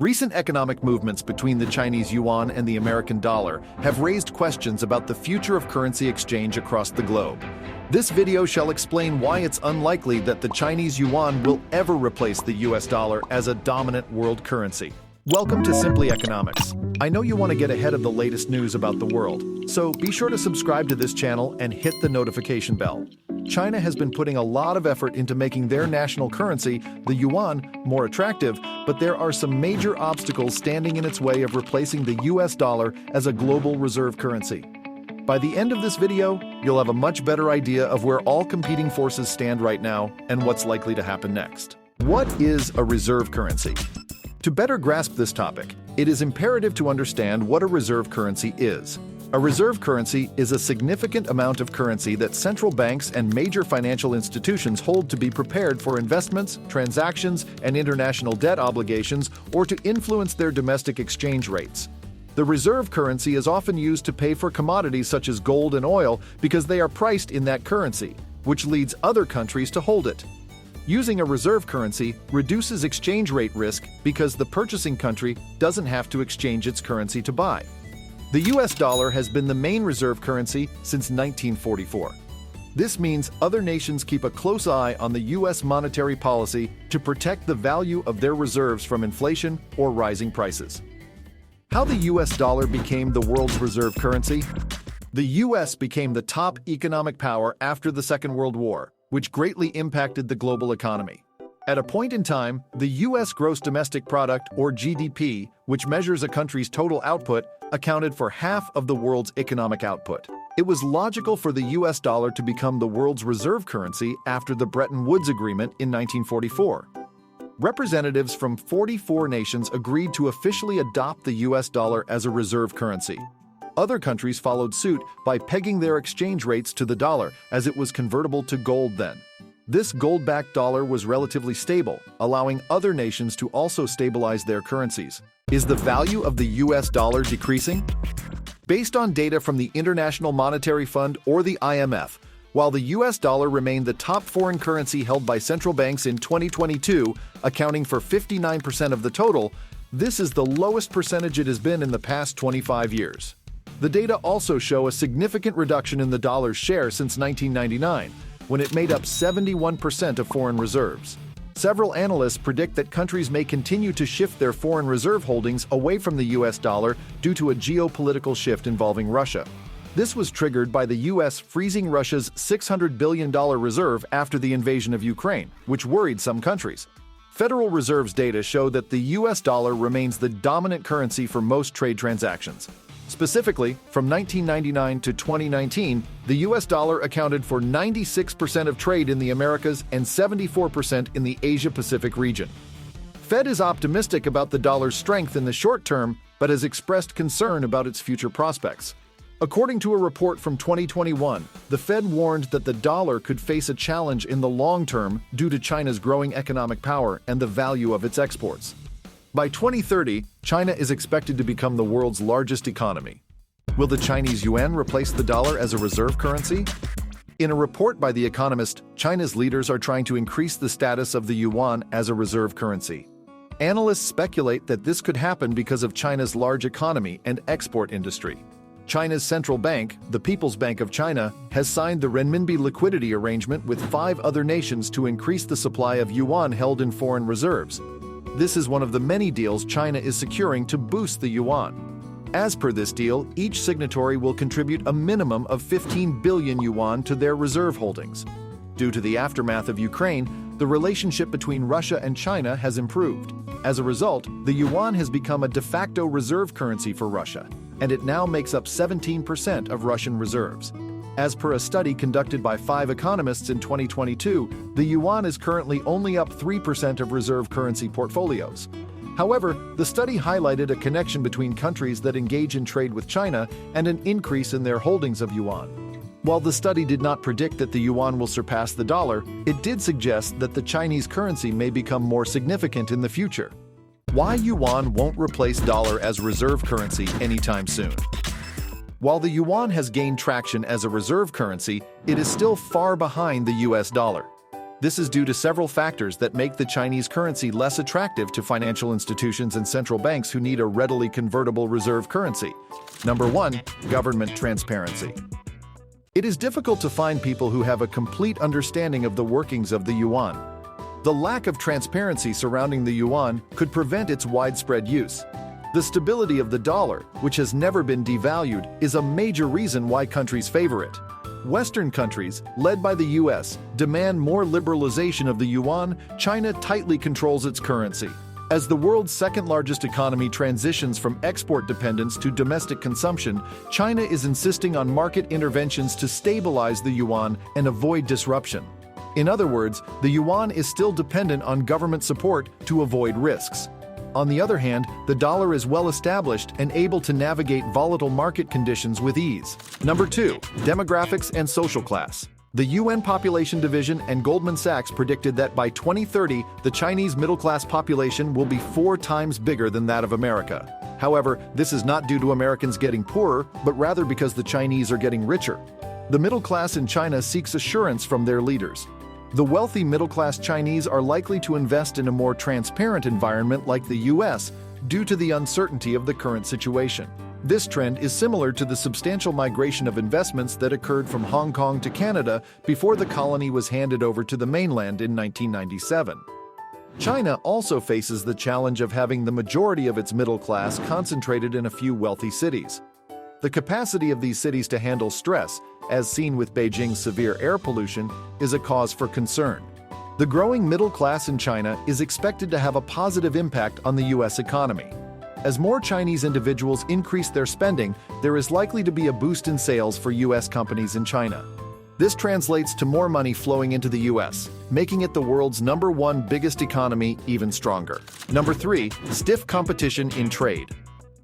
Recent economic movements between the Chinese yuan and the American dollar have raised questions about the future of currency exchange across the globe. This video shall explain why it's unlikely that the Chinese yuan will ever replace the US dollar as a dominant world currency. Welcome to Simply Economics. I know you want to get ahead of the latest news about the world, so be sure to subscribe to this channel and hit the notification bell. China has been putting a lot of effort into making their national currency, the yuan, more attractive, but there are some major obstacles standing in its way of replacing the US dollar as a global reserve currency. By the end of this video, you'll have a much better idea of where all competing forces stand right now and what's likely to happen next. What is a reserve currency? To better grasp this topic, it is imperative to understand what a reserve currency is. A reserve currency is a significant amount of currency that central banks and major financial institutions hold to be prepared for investments, transactions, and international debt obligations, or to influence their domestic exchange rates. The reserve currency is often used to pay for commodities such as gold and oil because they are priced in that currency, which leads other countries to hold it. Using a reserve currency reduces exchange rate risk because the purchasing country doesn't have to exchange its currency to buy. The US dollar has been the main reserve currency since 1944. This means other nations keep a close eye on the US monetary policy to protect the value of their reserves from inflation or rising prices. How the US dollar became the world's reserve currency? The US became the top economic power after the Second World War, which greatly impacted the global economy. At a point in time, the U.S. gross domestic product, or GDP, which measures a country's total output, accounted for half of the world's economic output. It was logical for the U.S. dollar to become the world's reserve currency after the Bretton Woods Agreement in 1944. Representatives from 44 nations agreed to officially adopt the U.S. dollar as a reserve currency. Other countries followed suit by pegging their exchange rates to the dollar, as it was convertible to gold then. This gold-backed dollar was relatively stable, allowing other nations to also stabilize their currencies. Is the value of the US dollar decreasing? Based on data from the International Monetary Fund or the IMF, while the US dollar remained the top foreign currency held by central banks in 2022, accounting for 59% of the total, this is the lowest percentage it has been in the past 25 years. The data also show a significant reduction in the dollar's share since 1999, when it made up 71% of foreign reserves. Several analysts predict that countries may continue to shift their foreign reserve holdings away from the US dollar due to a geopolitical shift involving Russia. This was triggered by the US freezing Russia's $600 billion reserve after the invasion of Ukraine, which worried some countries. Federal Reserve's data show that the US dollar remains the dominant currency for most trade transactions. Specifically, from 1999 to 2019, the US dollar accounted for 96% of trade in the Americas and 74% in the Asia-Pacific region. Fed is optimistic about the dollar's strength in the short term, but has expressed concern about its future prospects. According to a report from 2021, the Fed warned that the dollar could face a challenge in the long term due to China's growing economic power and the value of its exports. By 2030, China is expected to become the world's largest economy. Will the Chinese yuan replace the dollar as a reserve currency? In a report by The Economist, China's leaders are trying to increase the status of the yuan as a reserve currency. Analysts speculate that this could happen because of China's large economy and export industry. China's central bank, the People's Bank of China, has signed the renminbi liquidity arrangement with 5 other nations to increase the supply of yuan held in foreign reserves. This is one of the many deals China is securing to boost the yuan. As per this deal, each signatory will contribute a minimum of 15 billion yuan to their reserve holdings. Due to the aftermath of Ukraine, the relationship between Russia and China has improved. As a result, the yuan has become a de facto reserve currency for Russia, and it now makes up 17% of Russian reserves. As per a study conducted by 5 economists in 2022, the yuan is currently only up 3% of reserve currency portfolios. However, the study highlighted a connection between countries that engage in trade with China and an increase in their holdings of yuan. While the study did not predict that the yuan will surpass the dollar, it did suggest that the Chinese currency may become more significant in the future. Why yuan won't replace dollar as reserve currency anytime soon? While the yuan has gained traction as a reserve currency, it is still far behind the US dollar. This is due to several factors that make the Chinese currency less attractive to financial institutions and central banks who need a readily convertible reserve currency. Number 1. Government transparency. It is difficult to find people who have a complete understanding of the workings of the yuan. The lack of transparency surrounding the yuan could prevent its widespread use. The stability of the dollar, which has never been devalued, is a major reason why countries favor it. Western countries, led by the US, demand more liberalization of the yuan. China tightly controls its currency. As the world's second-largest economy transitions from export dependence to domestic consumption, China is insisting on market interventions to stabilize the yuan and avoid disruption. In other words, the yuan is still dependent on government support to avoid risks. On the other hand, the dollar is well established and able to navigate volatile market conditions with ease. Number 2. Demographics and social class. The UN Population Division and Goldman Sachs predicted that by 2030, the Chinese middle-class population will be 4 times bigger than that of America. However, this is not due to Americans getting poorer, but rather because the Chinese are getting richer. The middle class in China seeks assurance from their leaders. The wealthy middle-class Chinese are likely to invest in a more transparent environment like the US due to the uncertainty of the current situation. This trend is similar to the substantial migration of investments that occurred from Hong Kong to Canada before the colony was handed over to the mainland in 1997. China also faces the challenge of having the majority of its middle class concentrated in a few wealthy cities. The capacity of these cities to handle stress, as seen with Beijing's severe air pollution, is a cause for concern. The growing middle class in China is expected to have a positive impact on the US economy. As more Chinese individuals increase their spending, there is likely to be a boost in sales for US companies in China. This translates to more money flowing into the US, making it the world's #1 biggest economy even stronger. Number 3. Stiff competition in trade.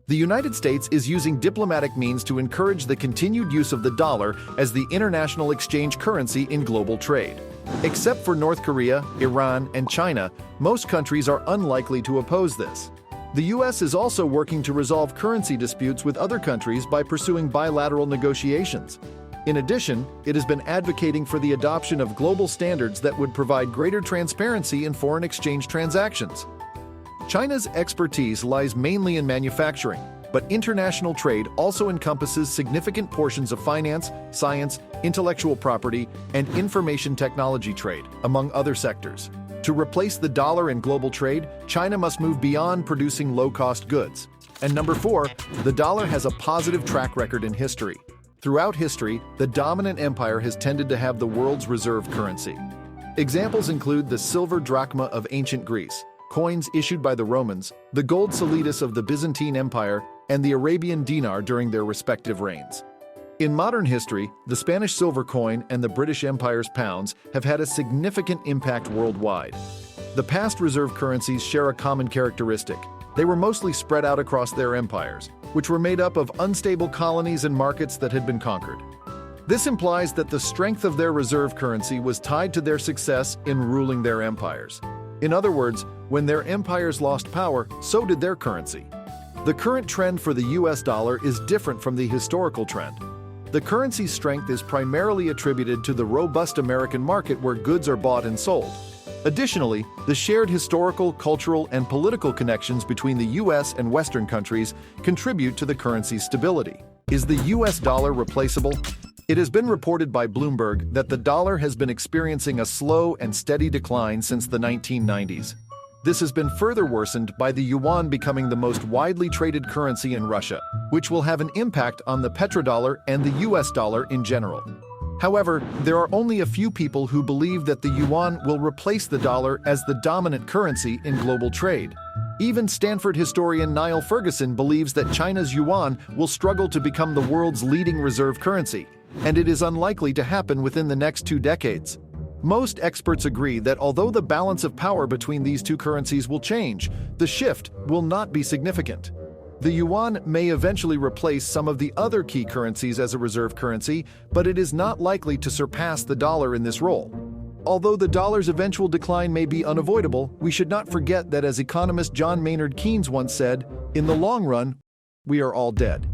The United States is using diplomatic means to encourage the continued use of the dollar as the international exchange currency in global trade. Except for North Korea, Iran, and China, most countries are unlikely to oppose this. The US is also working to resolve currency disputes with other countries by pursuing bilateral negotiations. In addition, it has been advocating for the adoption of global standards that would provide greater transparency in foreign exchange transactions. China's expertise lies mainly in manufacturing, but international trade also encompasses significant portions of finance, science, intellectual property, and information technology trade, among other sectors. To replace the dollar in global trade, China must move beyond producing low-cost goods. And number 4, the dollar has a positive track record in history. Throughout history, the dominant empire has tended to have the world's reserve currency. Examples include the silver drachma of ancient Greece, coins issued by the Romans, the gold solidus of the Byzantine Empire, and the Arabian dinar during their respective reigns. In modern history, the Spanish silver coin and the British Empire's pounds have had a significant impact worldwide. The past reserve currencies share a common characteristic. They were mostly spread out across their empires, which were made up of unstable colonies and markets that had been conquered. This implies that the strength of their reserve currency was tied to their success in ruling their empires. In other words, when their empires lost power, so did their currency. The current trend for the US dollar is different from the historical trend. The currency's strength is primarily attributed to the robust American market where goods are bought and sold. Additionally, the shared historical, cultural, and political connections between the US and Western countries contribute to the currency's stability. Is the US dollar replaceable? It has been reported by Bloomberg that the dollar has been experiencing a slow and steady decline since the 1990s. This has been further worsened by the yuan becoming the most widely traded currency in Russia, which will have an impact on the petrodollar and the US dollar in general. However, there are only a few people who believe that the yuan will replace the dollar as the dominant currency in global trade. Even Stanford historian Niall Ferguson believes that China's yuan will struggle to become the world's leading reserve currency, and it is unlikely to happen within the next 2 decades. Most experts agree that although the balance of power between these two currencies will change, the shift will not be significant. The yuan may eventually replace some of the other key currencies as a reserve currency, but it is not likely to surpass the dollar in this role. Although the dollar's eventual decline may be unavoidable, we should not forget that, as economist John Maynard Keynes once said, "In the long run, we are all dead."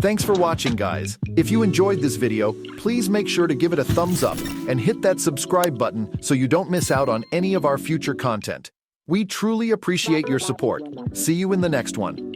Thanks for watching, guys. If you enjoyed this video, please make sure to give it a thumbs up and hit that subscribe button so you don't miss out on any of our future content. We truly appreciate your support. See you in the next one.